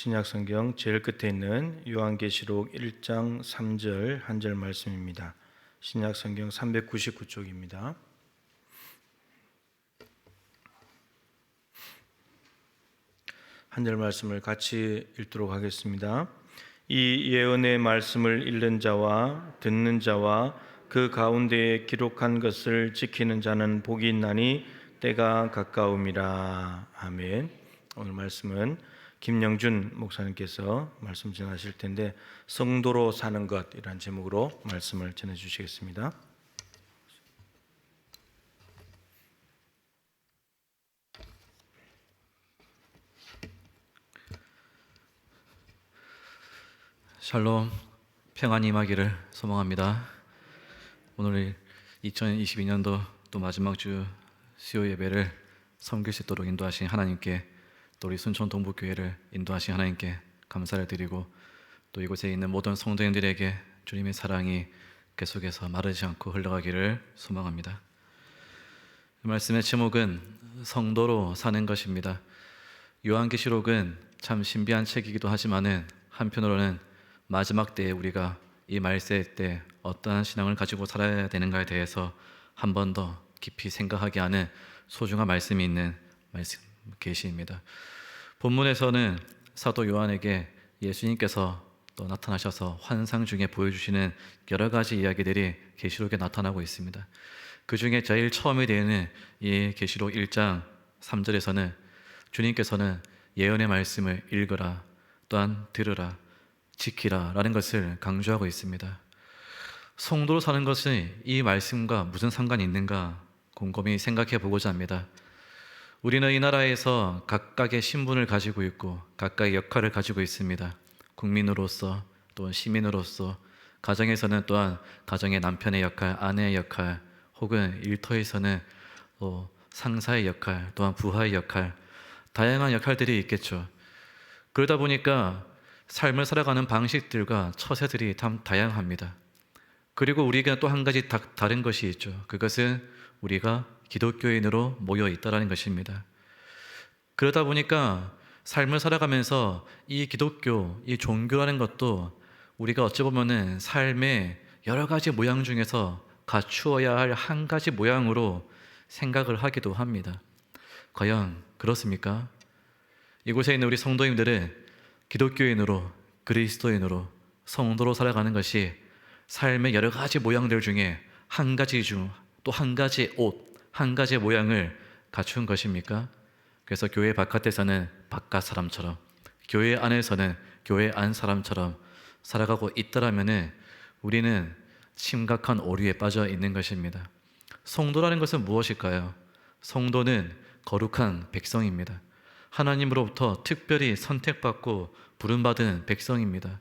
신약성경 제일 끝에 있는 요한계시록 1장 3절 한 절 말씀입니다. 신약성경 399쪽입니다. 한 절 말씀을 같이 읽도록 하겠습니다. 이 예언의 말씀을 읽는 자와 듣는 자와 그 가운데에 기록한 것을 지키는 자는 복이 있나니 때가 가까움이라. 아멘. 오늘 말씀은 김영준 목사님께서 말씀 전하실 텐데, 성도로 사는 것이라는 제목으로 말씀을 전해 주시겠습니다. 샬롬, 평안이 임하기를 소망합니다. 오늘 2022년도 또 마지막 주 수요 예배를 섬길 수 있도록 인도하신 하나님께, 또 우리 순천 동북교회를 인도하신 하나님께 감사를 드리고, 또 이곳에 있는 모든 성도님들에게 주님의 사랑이 계속해서 마르지 않고 흘러가기를 소망합니다. 말씀의 제목은 성도로 사는 것입니다. 요한계시록은 참 신비한 책이기도 하지만은 한편으로는 마지막 때에 우리가 이 말세 때 어떠한 신앙을 가지고 살아야 되는가에 대해서 한 번 더 깊이 생각하게 하는 소중한 말씀이 있는 계시입니다. 본문에서는 사도 요한에게 예수님께서 또 나타나셔서 환상 중에 보여주시는 여러 가지 이야기들이 계시록에 나타나고 있습니다. 그 중에 제일 처음에 되는 이 계시록 1장 3절에서는 주님께서는 예언의 말씀을 읽으라, 또한 들으라, 지키라 라는 것을 강조하고 있습니다. 성도로 사는 것이 이 말씀과 무슨 상관이 있는가 곰곰이 생각해 보고자 합니다. 우리는 이 나라에서 각각의 신분을 가지고 있고 각각의 역할을 가지고 있습니다. 국민으로서, 또 시민으로서, 가정에서는 또한 가정의 남편의 역할, 아내의 역할, 혹은 일터에서는 상사의 역할, 또한 부하의 역할, 다양한 역할들이 있겠죠. 그러다 보니까 삶을 살아가는 방식들과 처세들이 참 다양합니다. 그리고 우리가 또 한 가지 다른 것이 있죠. 그것은 우리가 기독교인으로 모여 있다는 것입니다. 그러다 보니까 삶을 살아가면서 이 기독교, 이 종교라는 것도 우리가 어찌 보면은 삶의 여러 가지 모양 중에서 갖추어야 할 한 가지 모양으로 생각을 하기도 합니다. 과연 그렇습니까? 이곳에 있는 우리 성도님들은 기독교인으로, 그리스도인으로, 성도로 살아가는 것이 삶의 여러 가지 모양들 중에 한 가지 또 한 가지 옷, 한 가지 모양을 갖춘 것입니까? 그래서 교회 바깥에서는 바깥 사람처럼, 교회 안에서는 교회 안 사람처럼 살아가고 있다라면은 우리는 심각한 오류에 빠져 있는 것입니다. 성도라는 것은 무엇일까요? 성도는 거룩한 백성입니다. 하나님으로부터 특별히 선택받고 부름받은 백성입니다.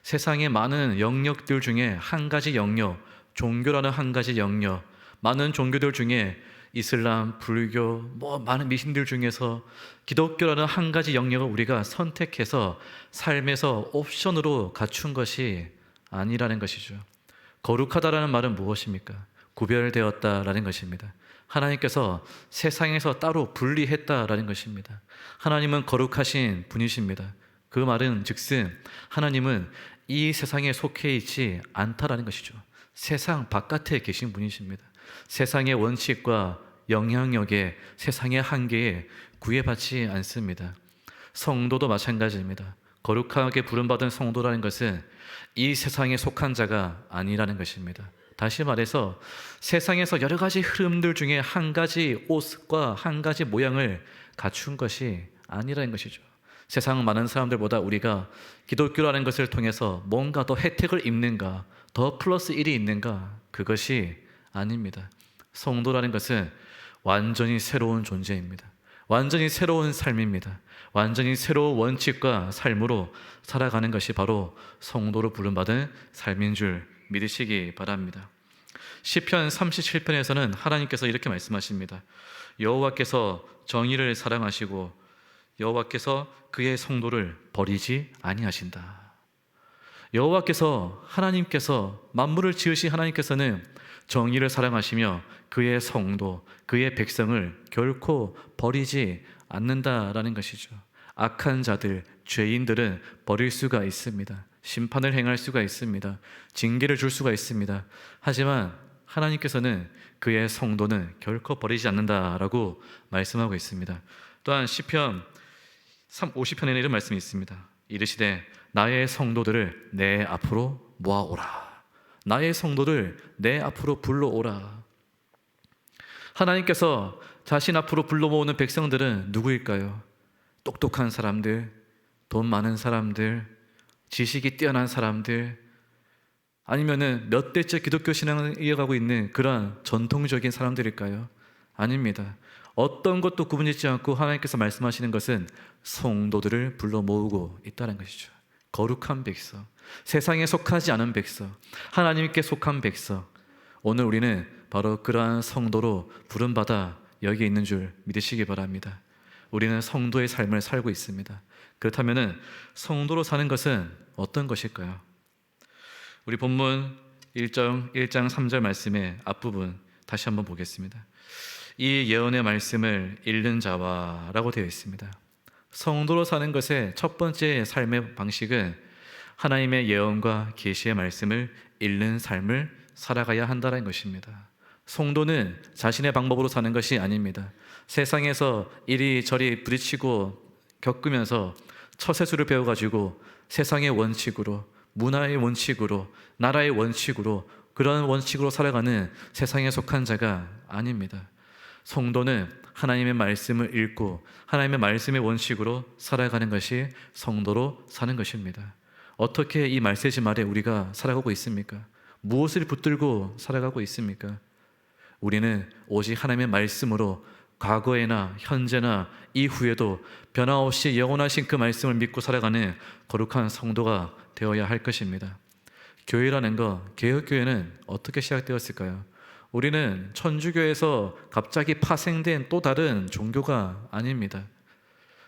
세상의 많은 영역들 중에 한 가지 영역, 종교라는 한 가지 영역, 많은 종교들 중에 이슬람, 불교, 많은 미신들 중에서 기독교라는 한 가지 영역을 우리가 선택해서 삶에서 옵션으로 갖춘 것이 아니라는 것이죠. 거룩하다라는 말은 무엇입니까? 구별되었다라는 것입니다. 하나님께서 세상에서 따로 분리했다라는 것입니다. 하나님은 거룩하신 분이십니다. 그 말은 즉슨 하나님은 이 세상에 속해 있지 않다라는 것이죠. 세상 바깥에 계신 분이십니다. 세상의 원칙과 영향력에, 세상의 한계에 구애받지 않습니다. 성도도 마찬가지입니다. 거룩하게 부름받은 성도라는 것은 이 세상에 속한 자가 아니라는 것입니다. 다시 말해서 세상에서 여러 가지 흐름들 중에 한 가지 옷과 한 가지 모양을 갖춘 것이 아니라는 것이죠. 세상 많은 사람들보다 우리가 기독교라는 것을 통해서 뭔가 더 혜택을 입는가, 더 플러스 1이 있는가, 그것이 아닙니다. 성도라는 것은 완전히 새로운 존재입니다. 완전히 새로운 삶입니다. 완전히 새로운 원칙과 삶으로 살아가는 것이 바로 성도로 부름받은 삶인 줄 믿으시기 바랍니다. 시편 37편에서는 하나님께서 이렇게 말씀하십니다. 여호와께서 정의를 사랑하시고 여호와께서 그의 성도를 버리지 아니하신다. 여호와께서, 하나님께서, 만물을 지으신 하나님께서는 정의를 사랑하시며 그의 성도, 그의 백성을 결코 버리지 않는다라는 것이죠. 악한 자들, 죄인들은 버릴 수가 있습니다. 심판을 행할 수가 있습니다. 징계를 줄 수가 있습니다. 하지만 하나님께서는 그의 성도는 결코 버리지 않는다라고 말씀하고 있습니다. 또한 시편 50편에는 이런 말씀이 있습니다. 이르시되 나의 성도들을 내 앞으로 모아오라. 나의 성도를 내 앞으로 불러오라. 하나님께서 자신 앞으로 불러 모으는 백성들은 누구일까요? 똑똑한 사람들, 돈 많은 사람들, 지식이 뛰어난 사람들, 아니면은 몇 대째 기독교 신앙을 이어가고 있는 그러한 전통적인 사람들일까요? 아닙니다. 어떤 것도 구분짓지 않고 하나님께서 말씀하시는 것은 성도들을 불러 모으고 있다는 것이죠. 거룩한 백성, 세상에 속하지 않은 백성, 하나님께 속한 백성. 오늘 우리는 바로 그러한 성도로 부름받아 여기 있는 줄 믿으시기 바랍니다. 우리는 성도의 삶을 살고 있습니다. 그렇다면 성도로 사는 것은 어떤 것일까요? 우리 본문 1장 3절 말씀의 앞부분 다시 한번 보겠습니다. 이 예언의 말씀을 읽는 자와 라고 되어 있습니다. 성도로 사는 것의 첫 번째 삶의 방식은 하나님의 예언과 계시의 말씀을 읽는 삶을 살아가야 한다는 것입니다. 성도는 자신의 방법으로 사는 것이 아닙니다. 세상에서 이리저리 부딪히고 겪으면서 처세술을 배워가지고 세상의 원칙으로, 문화의 원칙으로, 나라의 원칙으로, 그런 원칙으로 살아가는 세상에 속한 자가 아닙니다. 성도는 하나님의 말씀을 읽고 하나님의 말씀의 원칙으로 살아가는 것이 성도로 사는 것입니다. 어떻게 이 말세지 말에 우리가 살아가고 있습니까? 무엇을 붙들고 살아가고 있습니까? 우리는 오직 하나님의 말씀으로 과거에나 현재나 이후에도 변화없이 영원하신 그 말씀을 믿고 살아가는 거룩한 성도가 되어야 할 것입니다. 교회라는 것, 개혁교회는 어떻게 시작되었을까요? 우리는 천주교에서 갑자기 파생된 또 다른 종교가 아닙니다.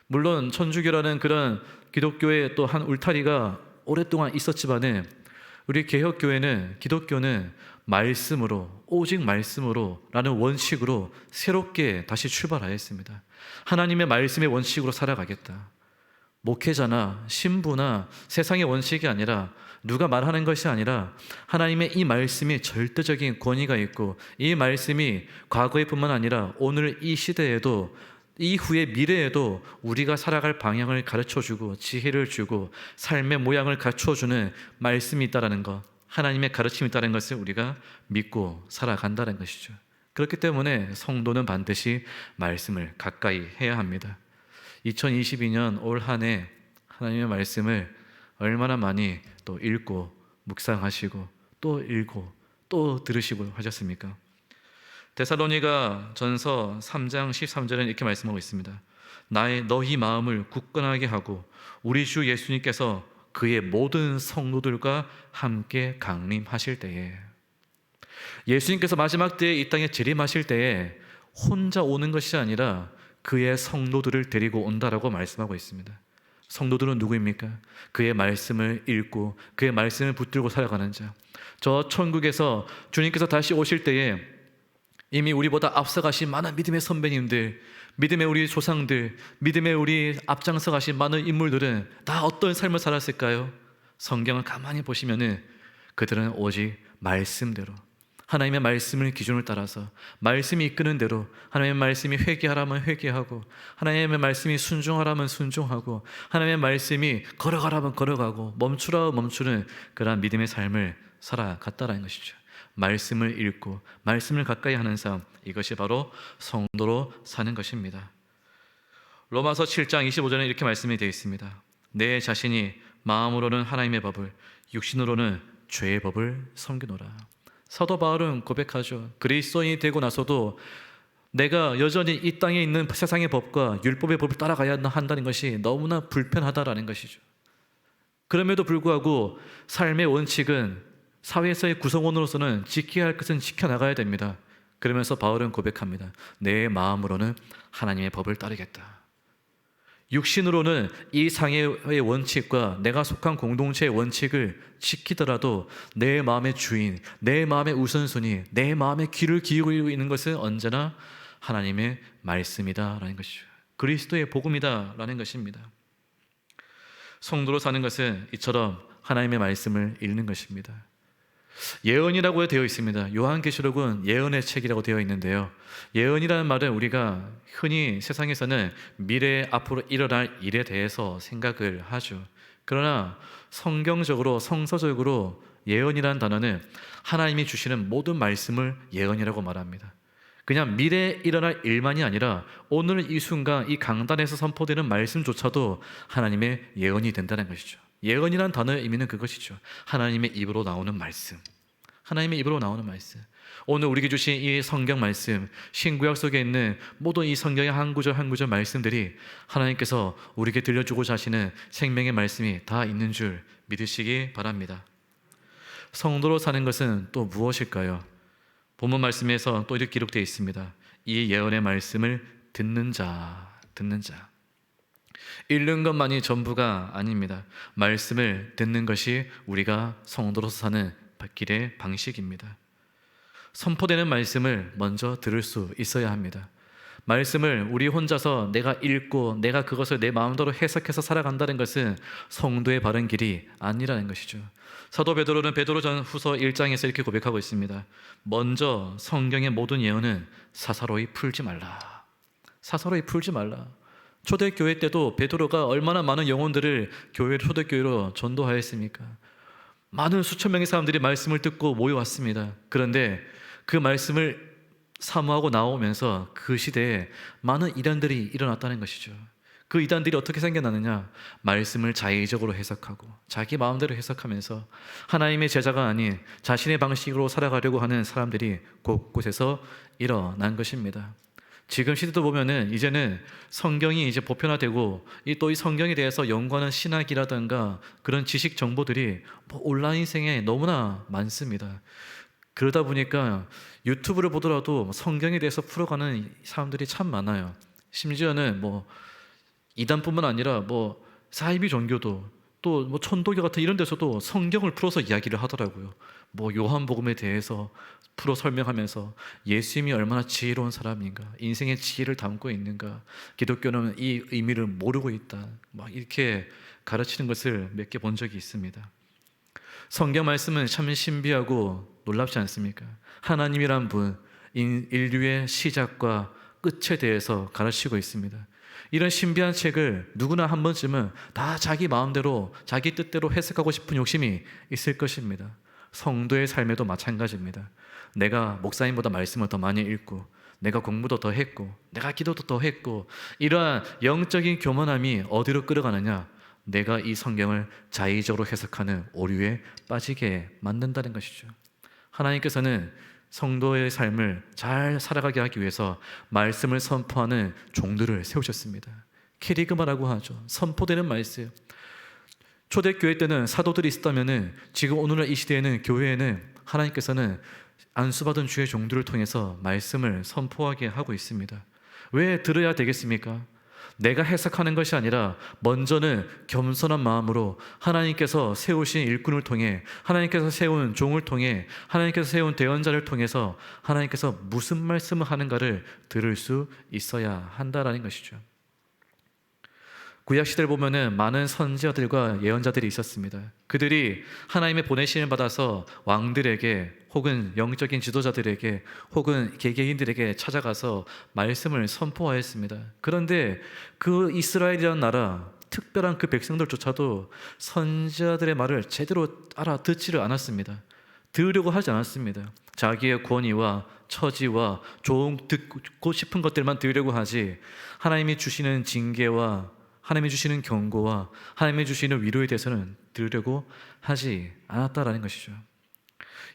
물론 천주교라는 그런 기독교의 또 한 울타리가 오랫동안 있었지만은 우리 개혁교회는, 기독교는 말씀으로, 오직 말씀으로 라는 원칙으로 새롭게 다시 출발하였습니다. 하나님의 말씀의 원칙으로 살아가겠다. 목회자나 신부나 세상의 원칙이 아니라, 누가 말하는 것이 아니라 하나님의 이 말씀이 절대적인 권위가 있고, 이 말씀이 과거에 뿐만 아니라 오늘 이 시대에도, 이후의 미래에도 우리가 살아갈 방향을 가르쳐주고 지혜를 주고 삶의 모양을 갖춰주는 말씀이 있다는 것, 하나님의 가르침이 있다는 것을 우리가 믿고 살아간다는 것이죠. 그렇기 때문에 성도는 반드시 말씀을 가까이 해야 합니다. 2022년 올 한 해 하나님의 말씀을 얼마나 많이 또 읽고 묵상하시고 또 읽고 또 들으시고 하셨습니까? 데살로니가 전서 3장 13절에는 이렇게 말씀하고 있습니다. 너희 마음을 굳건하게 하고 우리 주 예수님께서 그의 모든 성도들과 함께 강림하실 때에, 예수님께서 마지막 때에 이 땅에 재림하실 때에 혼자 오는 것이 아니라 그의 성도들을 데리고 온다라고 말씀하고 있습니다. 성도들은 누구입니까? 그의 말씀을 읽고 그의 말씀을 붙들고 살아가는 자. 저 천국에서 주님께서 다시 오실 때에 이미 우리보다 앞서가신 많은 믿음의 선배님들, 믿음의 우리 조상들, 믿음의 우리 앞장서 가신 많은 인물들은 다 어떤 삶을 살았을까요? 성경을 가만히 보시면은 그들은 오직 말씀대로, 하나님의 말씀을 기준을 따라서, 말씀이 이끄는 대로, 하나님의 말씀이 회개하라면 회개하고, 하나님의 말씀이 순종하라면 순종하고, 하나님의 말씀이 걸어가라면 걸어가고, 멈추라면 멈추는 그러한 믿음의 삶을 살아갔다라는 것이죠. 말씀을 읽고 말씀을 가까이 하는 삶, 이것이 바로 성도로 사는 것입니다. 로마서 7장 25절에 이렇게 말씀이 되어 있습니다. 내 자신이 마음으로는 하나님의 법을, 육신으로는 죄의 법을 섬기노라. 사도 바울은 고백하죠. 그리스도인이 되고 나서도 내가 여전히 이 땅에 있는 세상의 법과 율법의 법을 따라가야 한다는 것이 너무나 불편하다라는 것이죠. 그럼에도 불구하고 삶의 원칙은, 사회에서의 구성원으로서는 지켜야 할 것은 지켜나가야 됩니다. 그러면서 바울은 고백합니다. 내 마음으로는 하나님의 법을 따르겠다. 육신으로는 이 상해의 원칙과 내가 속한 공동체의 원칙을 지키더라도 내 마음의 주인, 내 마음의 우선순위, 내 마음의 귀를 기울이고 있는 것은 언제나 하나님의 말씀이다라는 것이죠. 그리스도의 복음이다라는 것입니다. 성도로 사는 것은 이처럼 하나님의 말씀을 읽는 것입니다. 예언이라고 되어 있습니다. 요한계시록은 예언의 책이라고 되어 있는데요, 예언이라는 말은 우리가 흔히 세상에서는 미래에 앞으로 일어날 일에 대해서 생각을 하죠. 그러나 성경적으로, 성서적으로 예언이라는 단어는 하나님이 주시는 모든 말씀을 예언이라고 말합니다. 그냥 미래에 일어날 일만이 아니라 오늘 이 순간 이 강단에서 선포되는 말씀조차도 하나님의 예언이 된다는 것이죠. 예언이란 단어의 의미는 그것이죠. 하나님의 입으로 나오는 말씀, 하나님의 입으로 나오는 말씀. 오늘 우리에게 주신 이 성경 말씀, 신구약 속에 있는 모든 이 성경의 한 구절 한 구절 말씀들이 하나님께서 우리에게 들려주고자 하시는 생명의 말씀이 다 있는 줄 믿으시기 바랍니다. 성도로 사는 것은 또 무엇일까요? 본문 말씀에서 또 이렇게 기록되어 있습니다. 이 예언의 말씀을 듣는 자. 읽는 것만이 전부가 아닙니다. 말씀을 듣는 것이 우리가 성도로서 사는 길의 방식입니다. 선포되는 말씀을 먼저 들을 수 있어야 합니다. 말씀을 우리 혼자서 내가 읽고 내가 그것을 내 마음대로 해석해서 살아간다는 것은 성도의 바른 길이 아니라는 것이죠. 사도 베드로는 베드로전 후서 1장에서 이렇게 고백하고 있습니다. 먼저 성경의 모든 예언은 사사로이 풀지 말라. 사사로이 풀지 말라. 초대교회 때도 베드로가 얼마나 많은 영혼들을 초대교회로 전도하였습니까? 많은 수천 명의 사람들이 말씀을 듣고 모여왔습니다. 그런데 그 말씀을 사모하고 나오면서 그 시대에 많은 이단들이 일어났다는 것이죠. 그 이단들이 어떻게 생겨나느냐? 말씀을 자의적으로 해석하고 자기 마음대로 해석하면서 하나님의 제자가 아닌 자신의 방식으로 살아가려고 하는 사람들이 곳곳에서 일어난 것입니다. 지금 시대도 보면은 이제는 성경이 이제 보편화되고 또 이 성경에 대해서 연구하는 신학이라든가 그런 지식 정보들이 온라인생에 너무나 많습니다. 그러다 보니까 유튜브를 보더라도 성경에 대해서 풀어가는 사람들이 참 많아요. 심지어는 이단뿐만 아니라 사이비 종교도 또 천도교 같은 이런 데서도 성경을 풀어서 이야기를 하더라고요. 요한복음에 대해서 풀어 설명하면서 예수님이 얼마나 지혜로운 사람인가, 인생의 지혜를 담고 있는가, 기독교는 이 의미를 모르고 있다, 이렇게 가르치는 것을 몇 개 본 적이 있습니다. 성경 말씀은 참 신비하고 놀랍지 않습니까? 하나님이란 분, 인류의 시작과 끝에 대해서 가르치고 있습니다. 이런 신비한 책을 누구나 한 번쯤은 다 자기 마음대로 자기 뜻대로 해석하고 싶은 욕심이 있을 것입니다. 성도의 삶에도 마찬가지입니다. 내가 목사님보다 말씀을 더 많이 읽고 내가 공부도 더 했고 내가 기도도 더 했고, 이러한 영적인 교만함이 어디로 끌어가느냐? 내가 이 성경을 자의적으로 해석하는 오류에 빠지게 만든다는 것이죠. 하나님께서는 성도의 삶을 잘 살아가게 하기 위해서 말씀을 선포하는 종들을 세우셨습니다. 캐리그마라고 하죠. 선포되는 말씀. 초대교회 때는 사도들이 있었다면 지금 오늘날 이 시대에는 교회에는 하나님께서는 안수받은 주의 종들을 통해서 말씀을 선포하게 하고 있습니다. 왜 들어야 되겠습니까? 내가 해석하는 것이 아니라 먼저는 겸손한 마음으로 하나님께서 세우신 일꾼을 통해, 하나님께서 세운 종을 통해, 하나님께서 세운 대언자를 통해서 하나님께서 무슨 말씀을 하는가를 들을 수 있어야 한다라는 것이죠. 구약시대를 보면은 많은 선지자들과 예언자들이 있었습니다. 그들이 하나님의 보내심을 받아서 왕들에게 혹은 영적인 지도자들에게 혹은 개개인들에게 찾아가서 말씀을 선포하였습니다. 그런데 그 이스라엘이라는 나라, 특별한 그 백성들조차도 선지자들의 말을 제대로 알아듣지를 않았습니다. 들으려고 하지 않았습니다. 자기의 권위와 처지와 듣고 싶은 것들만 들으려고 하지, 하나님이 주시는 징계와 하나님이 주시는 경고와 하나님이 주시는 위로에 대해서는 들으려고 하지 않았다라는 것이죠.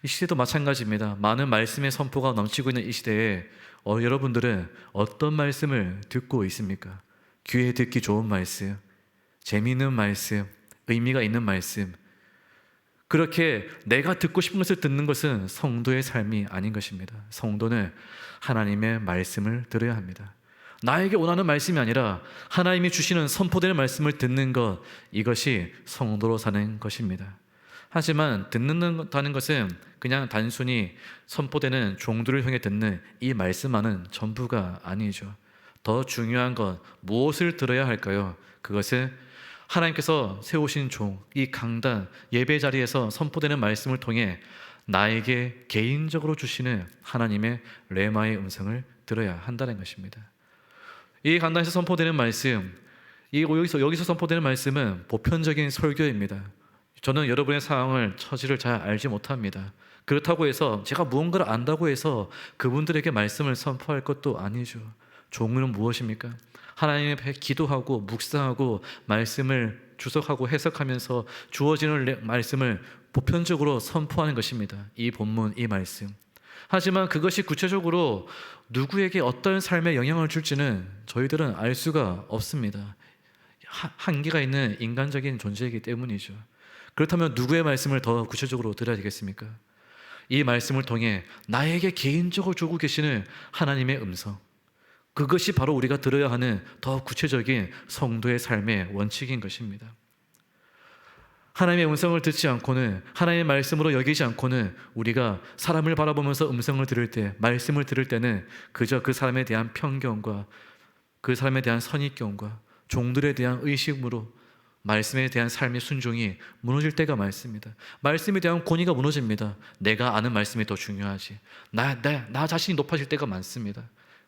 이 시대도 마찬가지입니다. 많은 말씀의 선포가 넘치고 있는 이 시대에 여러분들은 어떤 말씀을 듣고 있습니까? 귀에 듣기 좋은 말씀, 재미있는 말씀, 의미가 있는 말씀. 그렇게 내가 듣고 싶은 것을 듣는 것은 성도의 삶이 아닌 것입니다. 성도는 하나님의 말씀을 들어야 합니다. 나에게 원하는 말씀이 아니라 하나님이 주시는 선포되는 말씀을 듣는 것, 이것이 성도로 사는 것입니다. 하지만 듣는다는 것은 그냥 단순히 선포되는 종들을 향해 듣는 이 말씀만은 전부가 아니죠. 더 중요한 것 무엇을 들어야 할까요? 그것은 하나님께서 세우신 종, 이 강단, 예배 자리에서 선포되는 말씀을 통해 나에게 개인적으로 주시는 하나님의 레마의 음성을 들어야 한다는 것입니다. 이 강단에서 선포되는 말씀, 여기서 선포되는 말씀은 보편적인 설교입니다. 저는 여러분의 상황을, 처지를 잘 알지 못합니다. 그렇다고 해서 제가 무언가를 안다고 해서 그분들에게 말씀을 선포할 것도 아니죠. 종은 무엇입니까? 하나님 앞에 기도하고 묵상하고 말씀을 주석하고 해석하면서 주어지는 말씀을 보편적으로 선포하는 것입니다. 이 본문, 이 말씀. 하지만 그것이 구체적으로 누구에게 어떤 삶에 영향을 줄지는 저희들은 알 수가 없습니다. 한계가 있는 인간적인 존재이기 때문이죠. 그렇다면 누구의 말씀을 더 구체적으로 들어야 되겠습니까? 이 말씀을 통해 나에게 개인적으로 주고 계시는 하나님의 음성, 그것이 바로 우리가 들어야 하는 더 구체적인 성도의 삶의 원칙인 것입니다. 하나님의 음성을 듣지 않고는, 하나님의 말씀으로 여기지 않고는 우리가 사람을 바라보면서 음성을 들을 때, 말씀을 들을 때는 그저 그 사람에 대한 편견과 그 사람에 대한 선입견과 종들에 대한 의식으로 말씀에 대한 삶의 순종이 무너질 때가 많습니다. 말씀에 대한 권위가 무너집니다. 내가 아는 말씀이 더 중요하지. 나 자신이 높아질 때가 많습니다.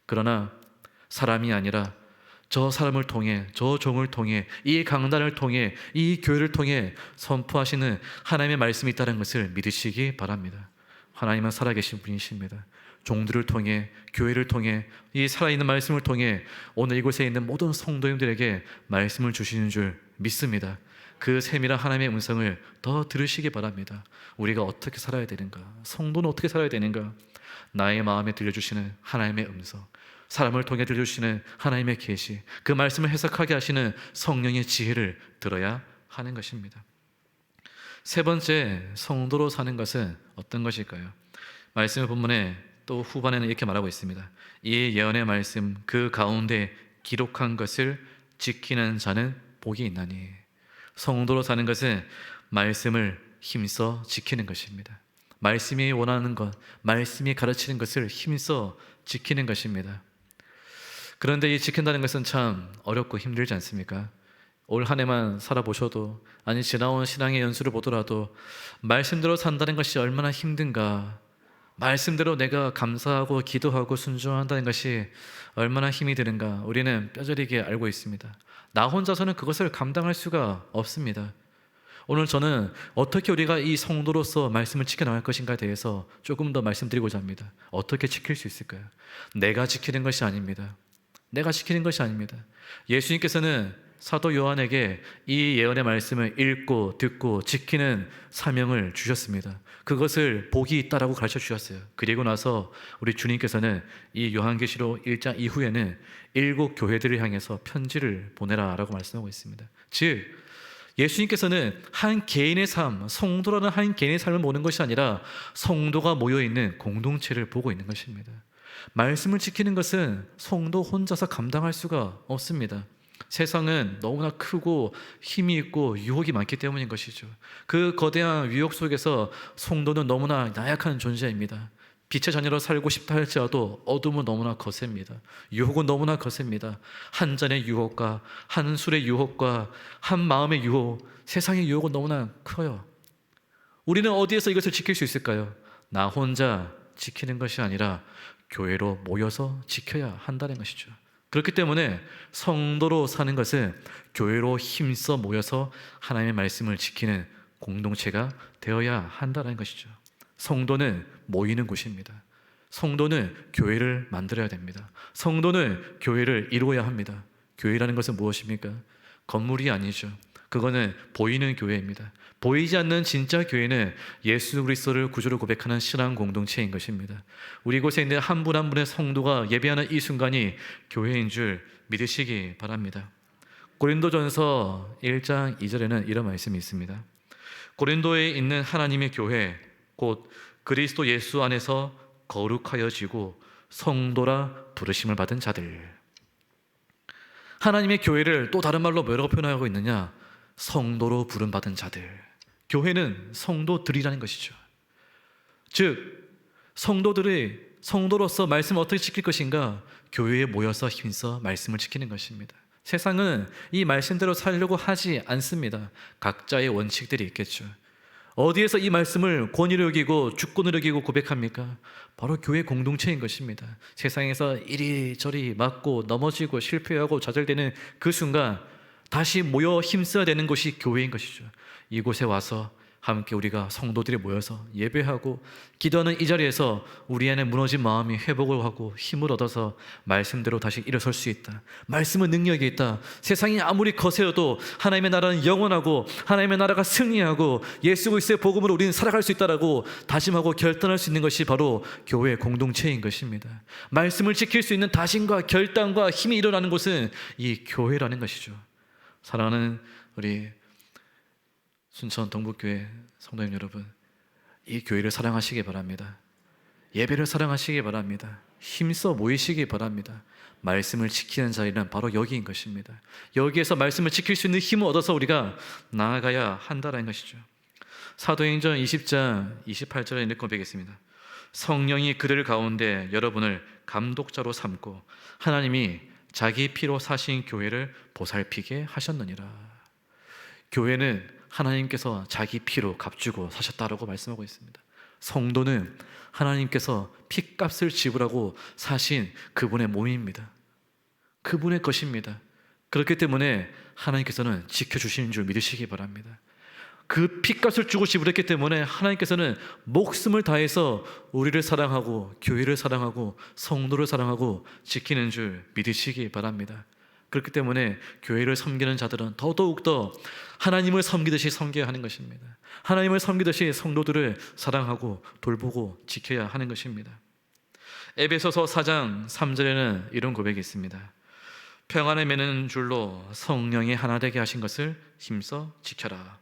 그러나 사람이 아니라 저 사람을 통해, 저 종을 통해, 이 강단을 통해, 이 교회를 통해 선포하시는 하나님의 말씀이 있다는 것을 믿으시기 바랍니다. 하나님은 살아계신 분이십니다. 종들을 통해, 교회를 통해, 이 살아있는 말씀을 통해 오늘 이곳에 있는 모든 성도님들에게 말씀을 주시는 줄 믿습니다. 그 세밀한 하나님의 음성을 더 들으시기 바랍니다. 우리가 어떻게 살아야 되는가? 성도는 어떻게 살아야 되는가? 나의 마음에 들려주시는 하나님의 음성, 사람을 통해 들려주시는 하나님의 계시, 그 말씀을 해석하게 하시는 성령의 지혜를 들어야 하는 것입니다. 세 번째, 성도로 사는 것은 어떤 것일까요? 말씀의 본문에 또 후반에는 이렇게 말하고 있습니다. 이 예언의 말씀 그 가운데 기록한 것을 지키는 자는 복이 있나니. 성도로 사는 것은 말씀을 힘써 지키는 것입니다. 말씀이 원하는 것, 말씀이 가르치는 것을 힘써 지키는 것입니다. 그런데 이 지킨다는 것은 참 어렵고 힘들지 않습니까? 올 한 해만 살아보셔도, 아니 지나온 신앙의 연수를 보더라도 말씀대로 산다는 것이 얼마나 힘든가, 말씀대로 내가 감사하고 기도하고 순종한다는 것이 얼마나 힘이 드는가 우리는 뼈저리게 알고 있습니다. 나 혼자서는 그것을 감당할 수가 없습니다. 오늘 저는 어떻게 우리가 이 성도로서 말씀을 지켜나갈 것인가에 대해서 조금 더 말씀드리고자 합니다. 어떻게 지킬 수 있을까요? 내가 지키는 것이 아닙니다. 내가 지키는 것이 아닙니다. 예수님께서는 사도 요한에게 이 예언의 말씀을 읽고 듣고 지키는 사명을 주셨습니다. 그것을 복이 있다라고 가르쳐 주셨어요. 그리고 나서 우리 주님께서는 이 요한계시록 1장 이후에는 7 교회들을 향해서 편지를 보내라라고 말씀하고 있습니다. 즉 예수님께서는 한 개인의 삶, 성도라는 한 개인의 삶을 보는 것이 아니라 성도가 모여있는 공동체를 보고 있는 것입니다. 말씀을 지키는 것은 성도 혼자서 감당할 수가 없습니다. 세상은 너무나 크고 힘이 있고 유혹이 많기 때문인 것이죠. 그 거대한 유혹 속에서 성도는 너무나 나약한 존재입니다. 빛의 자녀로 살고 싶다 할지라도 어둠은 너무나 거셉니다. 유혹은 너무나 거셉니다. 한 잔의 유혹과 한 술의 유혹과 한 마음의 유혹, 세상의 유혹은 너무나 커요. 우리는 어디에서 이것을 지킬 수 있을까요? 나 혼자 지키는 것이 아니라 교회로 모여서 지켜야 한다는 것이죠. 그렇기 때문에 성도로 사는 것은 교회로 힘써 모여서 하나님의 말씀을 지키는 공동체가 되어야 한다는 것이죠. 성도는 모이는 곳입니다. 성도는 교회를 만들어야 됩니다. 성도는 교회를 이루어야 합니다. 교회라는 것은 무엇입니까? 건물이 아니죠. 그거는 보이는 교회입니다. 보이지 않는 진짜 교회는 예수 그리스도를 구주로 고백하는 신앙 공동체인 것입니다. 우리 곳에 있는 한 분 한 분의 성도가 예배하는 이 순간이 교회인 줄 믿으시기 바랍니다. 고린도전서 1장 2절에는 이런 말씀이 있습니다. 고린도에 있는 하나님의 교회 곧 그리스도 예수 안에서 거룩하여지고 성도라 부르심을 받은 자들. 하나님의 교회를 또 다른 말로 뭐라고 표현하고 있느냐? 성도로 부름받은 자들. 교회는 성도들이라는 것이죠. 즉 성도들의 성도로서 말씀을 어떻게 지킬 것인가? 교회에 모여서 힘써 말씀을 지키는 것입니다. 세상은 이 말씀대로 살려고 하지 않습니다. 각자의 원칙들이 있겠죠. 어디에서 이 말씀을 권위로 여기고 주권으로 여기고 고백합니까? 바로 교회 공동체인 것입니다. 세상에서 이리저리 맞고 넘어지고 실패하고 좌절되는 그 순간 다시 모여 힘써야 되는 곳이 교회인 것이죠. 이곳에 와서 함께 우리가 성도들이 모여서 예배하고 기도하는 이 자리에서 우리 안에 무너진 마음이 회복을 하고 힘을 얻어서 말씀대로 다시 일어설 수 있다. 말씀은 능력이 있다. 세상이 아무리 거세어도 하나님의 나라는 영원하고 하나님의 나라가 승리하고 예수 그리스도의 복음으로 우리는 살아갈 수 있다라고 다짐하고 결단할 수 있는 것이 바로 교회 공동체인 것입니다. 말씀을 지킬 수 있는 다짐과 결단과 힘이 일어나는 곳은 이 교회라는 것이죠. 사랑하는 우리 순천 동북교회 성도님 여러분, 이 교회를 사랑하시기 바랍니다. 예배를 사랑하시기 바랍니다. 힘써 모이시기 바랍니다. 말씀을 지키는 자리는 바로 여기인 것입니다. 여기에서 말씀을 지킬 수 있는 힘을 얻어서 우리가 나아가야 한다는 것이죠. 사도행전 20장 28절에 이렇게 고백했습니다. 성령이 그들 가운데 여러분을 감독자로 삼고 하나님이 자기 피로 사신 교회를 보살피게 하셨느니라. 교회는 하나님께서 자기 피로 값주고 사셨다라고 말씀하고 있습니다. 성도는 하나님께서 피값을 지불하고 사신 그분의 몸입니다. 그분의 것입니다. 그렇기 때문에 하나님께서는 지켜주시는 줄 믿으시기 바랍니다. 그 피값을 주고 지불했기 때문에 하나님께서는 목숨을 다해서 우리를 사랑하고 교회를 사랑하고 성도를 사랑하고 지키는 줄 믿으시기 바랍니다. 그렇기 때문에 교회를 섬기는 자들은 더더욱더 하나님을 섬기듯이 섬겨야 하는 것입니다. 하나님을 섬기듯이 성도들을 사랑하고 돌보고 지켜야 하는 것입니다. 에베소서 4장 3절에는 이런 고백이 있습니다. 평안을 매는 줄로 성령이 하나 되게 하신 것을 힘써 지켜라.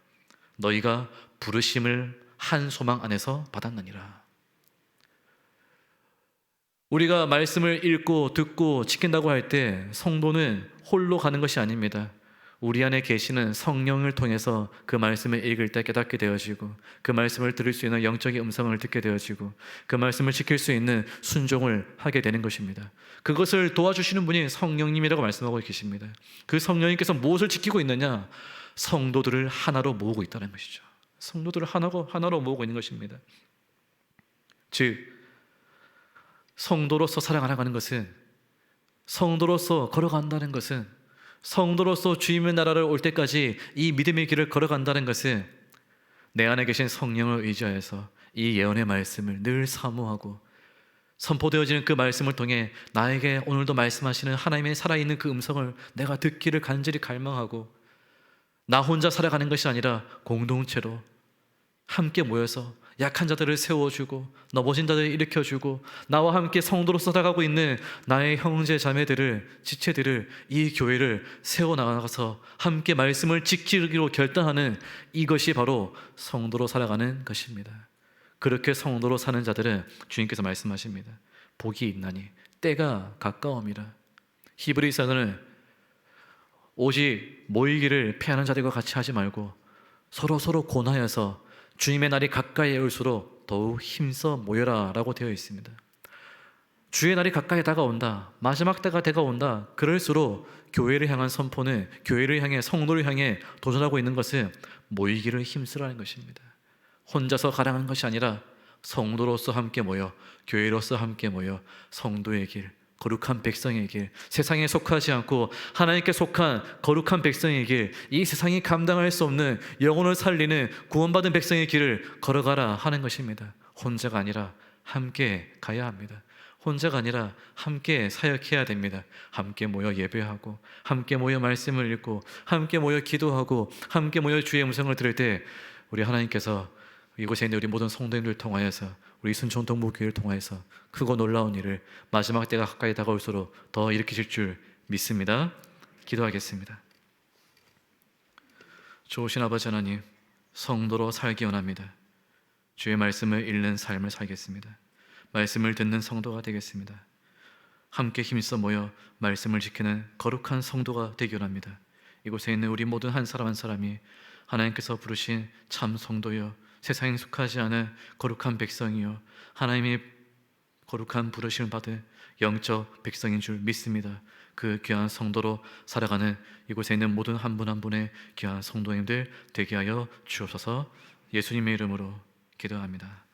너희가 부르심을 한 소망 안에서 받았느니라. 우리가 말씀을 읽고 듣고 지킨다고 할 때 성도는 홀로 가는 것이 아닙니다. 우리 안에 계시는 성령을 통해서 그 말씀을 읽을 때 깨닫게 되어지고 그 말씀을 들을 수 있는 영적인 음성을 듣게 되어지고 그 말씀을 지킬 수 있는 순종을 하게 되는 것입니다. 그것을 도와주시는 분이 성령님이라고 말씀하고 계십니다. 그 성령님께서 무엇을 지키고 있느냐? 성도들을 하나로 모으고 있다는 것이죠. 성도들을 하나로 모으고 있는 것입니다. 즉 성도로서 살아가는 것은, 성도로서 걸어간다는 것은, 성도로서 주님의 나라를 올 때까지 이 믿음의 길을 걸어간다는 것은 내 안에 계신 성령을 의지하여서 이 예언의 말씀을 늘 사모하고 선포되어지는 그 말씀을 통해 나에게 오늘도 말씀하시는 하나님의 살아있는 그 음성을 내가 듣기를 간절히 갈망하고 나 혼자 살아가는 것이 아니라 공동체로 함께 모여서 약한 자들을 세워주고 넘어진 자들을 일으켜주고 나와 함께 성도로 살아가고 있는 나의 형제 자매들을, 지체들을, 이 교회를 세워나가서 함께 말씀을 지키기로 결단하는 이것이 바로 성도로 살아가는 것입니다. 그렇게 성도로 사는 자들은 주님께서 말씀하십니다. 복이 있나니 때가 가까움이라. 히브리서는 오직 모이기를 피하는 자들과 같이 하지 말고 서로 권하여서 주님의 날이 가까이 올수록 더욱 힘써 모여라 라고 되어 있습니다. 주의 날이 가까이 다가온다, 마지막 때가 다가온다, 그럴수록 교회를 향한 선포는, 교회를 향해, 성도를 향해 도전하고 있는 것은 모이기를 힘쓰라는 것입니다. 혼자서 가랑한 것이 아니라 성도로서 함께 모여, 교회로서 함께 모여 성도의 길, 거룩한 백성의 길, 세상에 속하지 않고 하나님께 속한 거룩한 백성의 길, 이 세상이 감당할 수 없는 영혼을 살리는 구원받은 백성의 길을 걸어가라 하는 것입니다. 혼자가 아니라 함께 가야 합니다. 혼자가 아니라 함께 사역해야 됩니다. 함께 모여 예배하고, 함께 모여 말씀을 읽고, 함께 모여 기도하고, 함께 모여 주의 음성을 들을 때 우리 하나님께서 이곳에 있는 우리 모든 성도님들을 통하여서, 우리 순천 동북교회를 통하여서 크고 놀라운 일을 마지막 때가 가까이 다가올수록 더 일으키실 줄 믿습니다. 기도하겠습니다. 좋으신 아버지 하나님, 성도로 살기 원합니다. 주의 말씀을 읽는 삶을 살겠습니다. 말씀을 듣는 성도가 되겠습니다. 함께 힘써 모여 말씀을 지키는 거룩한 성도가 되기 원합니다. 이곳에 있는 우리 모든 한 사람 한 사람이 하나님께서 부르신 참 성도여, 세상에 속하지 않은 거룩한 백성이요, 하나님의 거룩한 부르심을 받은 영적 백성인 줄 믿습니다. 그 귀한 성도로 살아가는 이곳에 있는 모든 한 분 한 분의 귀한 성도님들 되게 하여 주옵소서. 예수님의 이름으로 기도합니다.